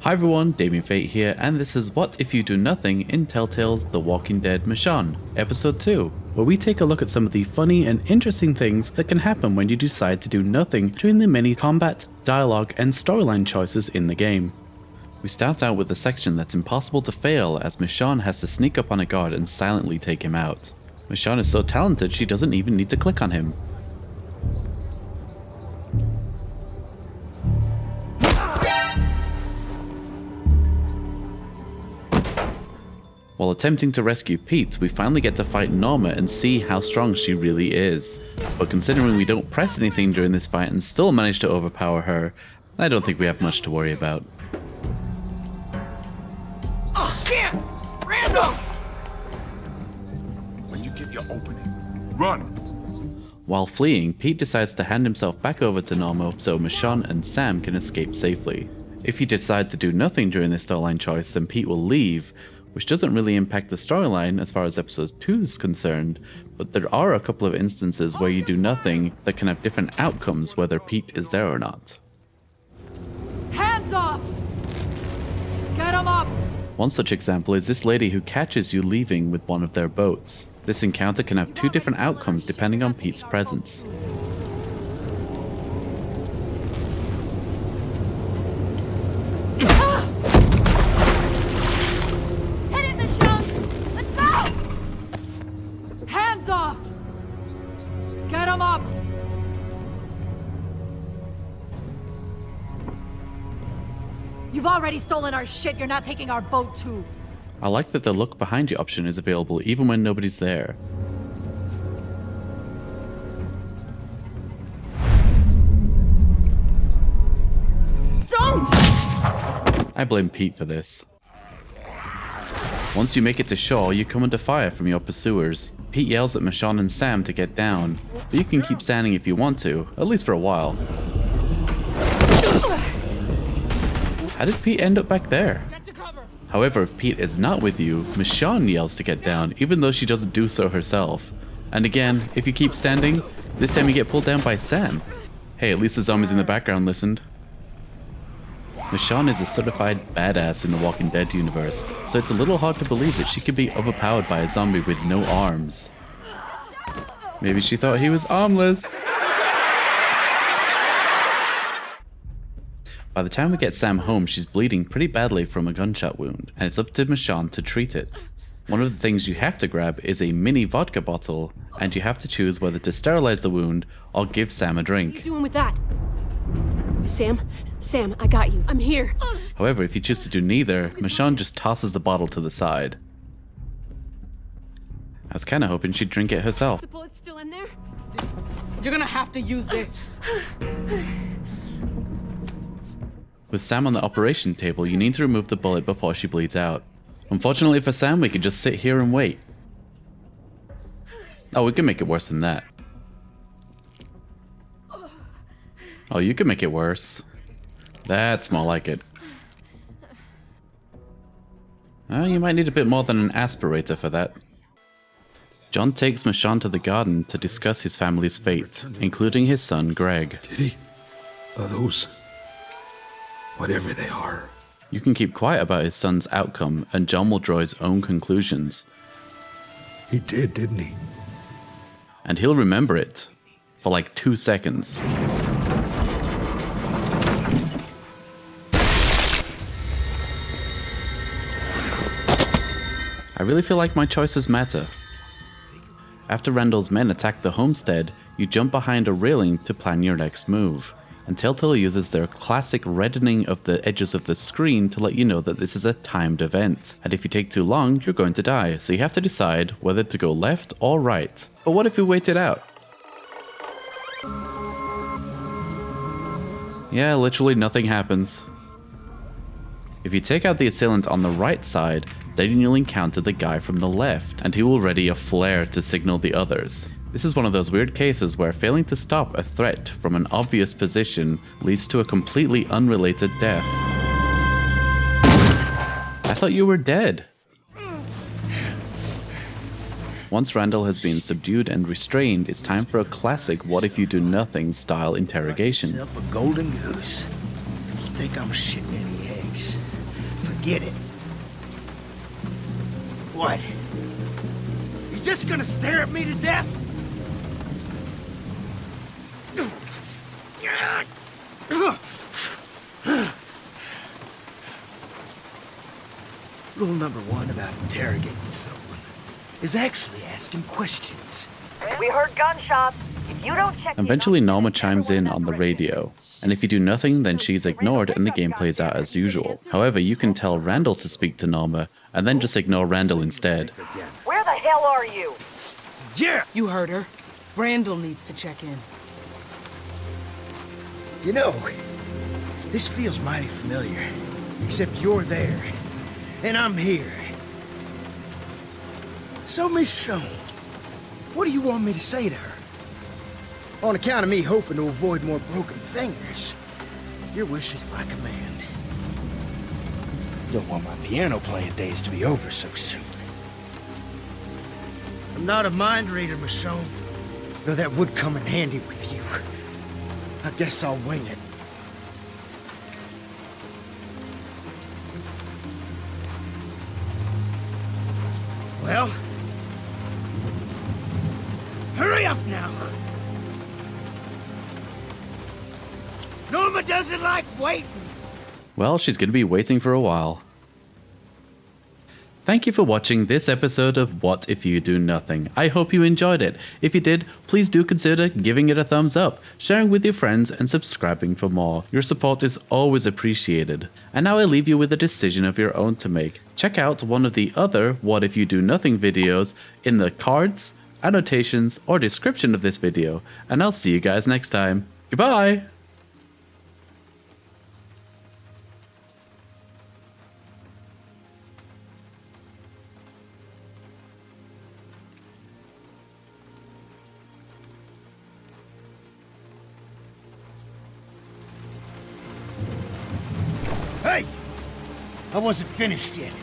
Hi everyone, Damien Fate here, and this is What If You Do Nothing in Telltale's The Walking Dead Michonne, Episode 2, where we take a look at some of the funny and interesting things that can happen when you decide to do nothing during the many combat, dialogue, and storyline choices in the game. We start out with a section that's impossible to fail as Michonne has to sneak up on a guard and silently take him out. Michonne is so talented she doesn't even need to click on him. While attempting to rescue Pete, we finally get to fight Norma and see how strong she really is. But considering we don't press anything during this fight and still manage to overpower her, I don't think we have much to worry about. Oh, shit! Randall! When you get your opening, run! While fleeing, Pete decides to hand himself back over to Norma so Michonne and Sam can escape safely. If you decide to do nothing during this storyline choice, then Pete will leave, which doesn't really impact the storyline as far as episode 2 is concerned, but there are a couple of instances where you do nothing that can have different outcomes whether Pete is there or not. Hands off! Get him up! One such example is this lady who catches you leaving with one of their boats. This encounter can have two different outcomes depending on Pete's presence. Get him up! You've already stolen our shit, you're not taking our boat too. I like that the look behind you option is available even when nobody's there. Don't! I blame Pete for this. Once you make it to shore, you come under fire from your pursuers. Pete yells at Michonne and Sam to get down, but you can keep standing if you want to, at least for a while. How did Pete end up back there? However, if Pete is not with you, Michonne yells to get down, even though she doesn't do so herself. And again, if you keep standing, this time you get pulled down by Sam. Hey, at least the zombies in the background listened. Michonne is a certified badass in the Walking Dead universe, so it's a little hard to believe that she could be overpowered by a zombie with no arms. Maybe she thought he was armless. By the time we get Sam home, she's bleeding pretty badly from a gunshot wound, and it's up to Michonne to treat it. One of the things you have to grab is a mini vodka bottle, and you have to choose whether to sterilize the wound or give Sam a drink. What are you doing with that? Sam, I got you. I'm here. However, if you choose to do neither, Michonne just tosses the bottle to the side. I was kinda hoping she'd drink it herself. The bullet's still in there? You're gonna have to use this. With Sam on the operation table, you need to remove the bullet before she bleeds out. Unfortunately for Sam, we can just sit here and wait. Oh, we can make it worse than that. Oh, you can make it worse. That's more like it. You might need a bit more than an aspirator for that. John takes Michonne to the garden to discuss his family's fate, including his son, Greg. Did he? Are those... whatever they are. You can keep quiet about his son's outcome, and John will draw his own conclusions. He did, didn't he? And he'll remember it. For like 2 seconds. I really feel like my choices matter. After Randall's men attack the homestead, you jump behind a railing to plan your next move. And Telltale uses their classic reddening of the edges of the screen to let you know that this is a timed event. And if you take too long, you're going to die, so you have to decide whether to go left or right. But what if we wait it out? Yeah, literally nothing happens. If you take out the assailant on the right side, then you'll encounter the guy from the left, and he will ready a flare to signal the others. This is one of those weird cases where failing to stop a threat from an obvious position leads to a completely unrelated death. I thought you were dead. Once Randall has been subdued and restrained, it's time for a classic what if you do nothing style interrogation. Yourself a golden goose. think I'm shitting any eggs. Forget it. What? You just gonna stare at me to death? Rule number one about interrogating someone is actually asking questions. We heard gunshots. If you don't check Eventually, Norma chimes in on the radio, and if you do nothing, then she's ignored and the game plays out as usual. However, you can tell Randall to speak to Norma, and then just ignore Randall instead. Where the hell are you? Yeah! You heard her. Randall needs to check in. You know, this feels mighty familiar. Except you're there, and I'm here. So, Michonne, what do you want me to say to her? On account of me hoping to avoid more broken fingers, your wish is my command. Don't want my piano playing days to be over so soon. I'm not a mind reader, Michonne, though that would come in handy with you. I guess I'll wing it. Well, hurry up now. Norma doesn't like waiting. Well, she's gonna be waiting for a while. Thank you for watching this episode of What If You Do Nothing. I hope you enjoyed it. If you did, please do consider giving it a thumbs up, sharing with your friends, and subscribing for more. Your support is always appreciated. And now I leave you with a decision of your own to make. Check out one of the other What If You Do Nothing videos in the cards, annotations, or description of this video, and I'll see you guys next time. Goodbye! Hey! I wasn't finished yet.